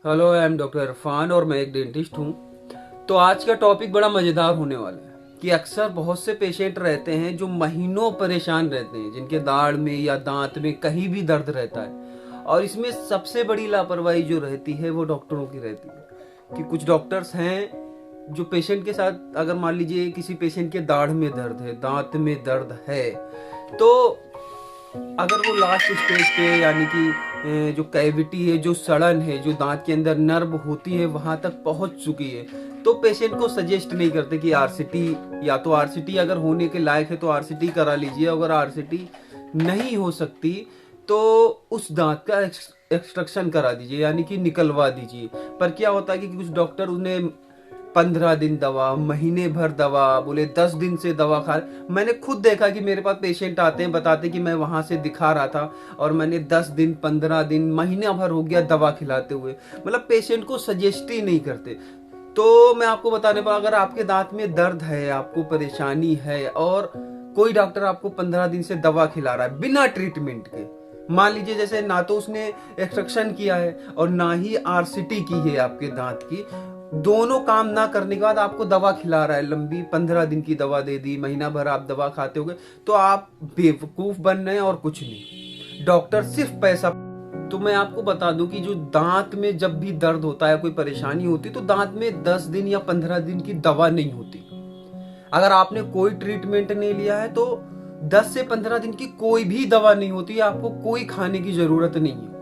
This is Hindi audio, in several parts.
Hello, I am doctor Irfan और मैं एक डेंटिस्ट हूँ। तो आज का टॉपिक बड़ा मज़ेदार होने वाला है कि अक्सर बहुत से पेशेंट रहते हैं जो महीनों परेशान रहते हैं, जिनके दाढ़ में या दांत में कहीं भी दर्द रहता है। और इसमें सबसे बड़ी लापरवाही जो रहती है वो डॉक्टरों की रहती है कि कुछ डॉक्टर्स हैं जो पेशेंट के साथ, अगर मान लीजिए किसी पेशेंट के दाढ़ में दर्द है, दांत में दर्द है, तो अगर वो लास्ट स्टेज पे यानी कि जो कैविटी है, जो सड़न है, जो दांत के अंदर नर्व होती है वहां तक पहुंच चुकी है, तो पेशेंट को सजेस्ट नहीं करते कि आरसीटी, या तो आरसीटी अगर होने के लायक है तो आरसीटी करा लीजिए, अगर आरसीटी नहीं हो सकती तो उस दांत का एक्सट्रक्शन करा दीजिए, यानी कि निकलवा दीजिए। पर क्या होता है कि कुछ डॉक्टर उन्हें 15 दिन दवा, महीने भर दवा, बोले 10 दिन से दवा खा। मैंने खुद देखा कि मेरे पास पेशेंट आते हैं, बताते कि मैं वहां से दिखा रहा था और मैंने 10 दिन, 15 दिन, महीना भर हो गया दवा खिलाते हुए। मतलब पेशेंट को सजेस्ट ही नहीं करते। तो मैं आपको बताने पर, अगर आपके दांत में दर्द है, आपको परेशानी है और कोई डॉक्टर आपको 15 दिन से दवा खिला रहा है बिना ट्रीटमेंट के, मान लीजिए जैसे ना तो उसने एक्सट्रैक्शन किया है और ना ही आरसीटी की है आपके दांत की, दोनों काम ना करने के बाद आपको दवा खिला रहा है, लंबी 15 दिन की दवा दे दी, महीना भर आप दवा खाते होगे, तो आप बेवकूफ बन रहे हैं और कुछ नहीं। डॉक्टर सिर्फ पैसा। तो मैं आपको बता दूं कि जो दांत में जब भी दर्द होता है, कोई परेशानी होती, तो दांत में 10 दिन या 15 दिन की दवा नहीं होती। अगर आपने कोई ट्रीटमेंट नहीं लिया है तो 10 से 15 दिन की कोई भी दवा नहीं होती, आपको कोई खाने की जरूरत नहीं है।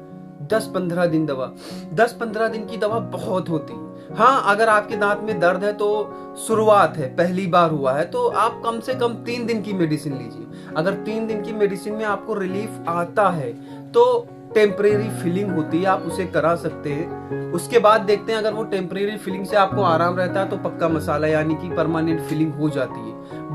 10-15 दिन दवा, 10-15 दिन की दवा बहुत होती है। हाँ, अगर आपके दांत में दर्द है तो शुरुआत है, पहली बार हुआ है, तो आप कम से कम 3 दिन की मेडिसिन लीजिए। अगर 3 दिन की मेडिसिन में आपको रिलीफ आता है तो टेम्परेरी फीलिंग होती है, आप उसे करा सकते हैं। उसके बाद देखते हैं, अगर वो टेम्परेरी फीलिंग से आपको आराम रहता है तो पक्का मसाला यानी कि परमानेंट फीलिंग हो जाती है।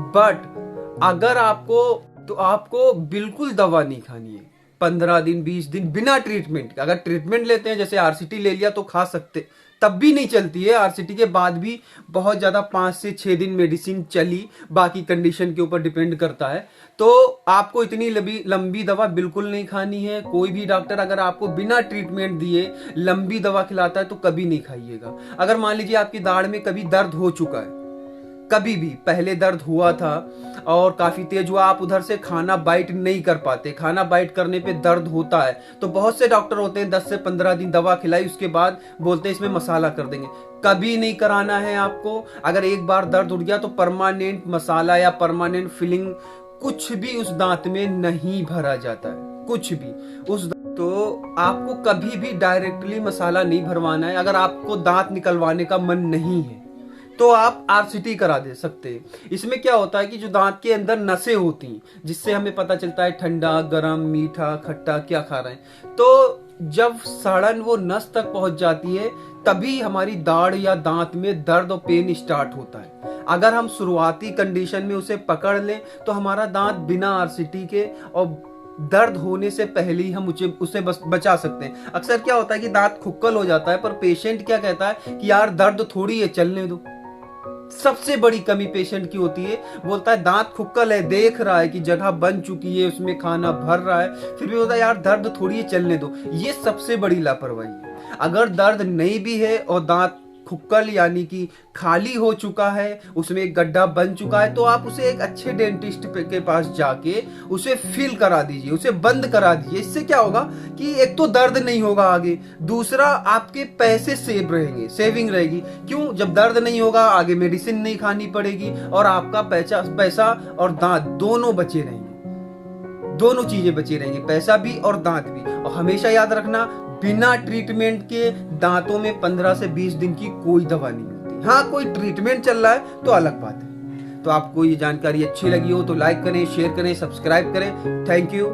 बट अगर आपको बिल्कुल दवा नहीं खानी है 15 दिन, 20 दिन बिना ट्रीटमेंट के। अगर ट्रीटमेंट लेते हैं, जैसे आरसीटी ले लिया तो खा सकते, तब भी नहीं चलती है। आरसीटी के बाद भी बहुत ज्यादा 5 से 6 दिन मेडिसिन चली, बाकी कंडीशन के ऊपर डिपेंड करता है। तो आपको इतनी लंबी दवा बिल्कुल नहीं खानी है। कोई भी डॉक्टर अगर आपको बिना ट्रीटमेंट दिए लंबी दवा खिलाता है तो कभी नहीं खाइएगा। अगर मान लीजिए आपकी दाढ़ में कभी दर्द हो चुका है, कभी भी पहले दर्द हुआ था और काफी तेज हुआ, आप उधर से खाना बाइट नहीं कर पाते, खाना बाइट करने पे दर्द होता है, तो बहुत से डॉक्टर होते हैं 10 से 15 दिन दवा खिलाई, उसके बाद बोलते हैं इसमें मसाला कर देंगे। कभी नहीं कराना है आपको। अगर एक बार दर्द उठ गया तो परमानेंट मसाला या परमानेंट फिलिंग कुछ भी उस दांत में नहीं भरा जाता है, कुछ भी तो आपको कभी भी डायरेक्टली मसाला नहीं भरवाना है। अगर आपको दांत निकलवाने का मन नहीं है तो आप आरसीटी करा दे सकते हैं। इसमें क्या होता है कि जो दांत के अंदर नसें होती हैं, जिससे हमें पता चलता है ठंडा, गरम, मीठा, खट्टा क्या खा रहे हैं, तो जब सड़न वो नस तक पहुंच जाती है तभी हमारी दाढ़ या दांत में दर्द और पेन स्टार्ट होता है। अगर हम शुरुआती कंडीशन में उसे पकड़ लें तो हमारा दांत बिना आरसीटी के और दर्द होने से पहले ही हम उसे बचा सकते हैं। अक्सर क्या होता है कि दांत खुक्कल हो जाता है, पर पेशेंट क्या कहता है कि यार दर्द थोड़ी है, चलने दो। सबसे बड़ी कमी पेशेंट की होती है, बोलता है दांत खुक्कल है, देख रहा है कि जगह बन चुकी है, उसमें खाना भर रहा है, फिर भी बोलता है यार दर्द थोड़ी है, चलने दो। ये सबसे बड़ी लापरवाही है। अगर दर्द नहीं भी है और दांत खुक्कल यानी कि खाली हो चुका है, उसमें एक गड्ढा बन चुका है, तो आप उसे एक अच्छे डेंटिस्ट के पास जाके उसे फिल करा दीजिए, उसे बंद करा दीजिए। इससे क्या होगा कि एक तो दर्द नहीं होगा आगे, दूसरा आपके पैसे सेव रहेंगे, सेविंग रहेगी। क्यों? जब दर्द नहीं होगा आगे मेडिसिन नहीं खानी पड़ेगी और आपका पैसा और दांत दोनों बचे रहेंगे, दोनों चीजें बची रहेंगी, पैसा भी और दांत भी। और हमेशा याद रखना, बिना ट्रीटमेंट के दांतों में 15 से 20 दिन की कोई दवा नहीं होती। हाँ, कोई ट्रीटमेंट चल रहा है तो अलग बात है। तो आपको ये जानकारी अच्छी लगी हो तो लाइक करें, शेयर करें, सब्सक्राइब करें। Thank you.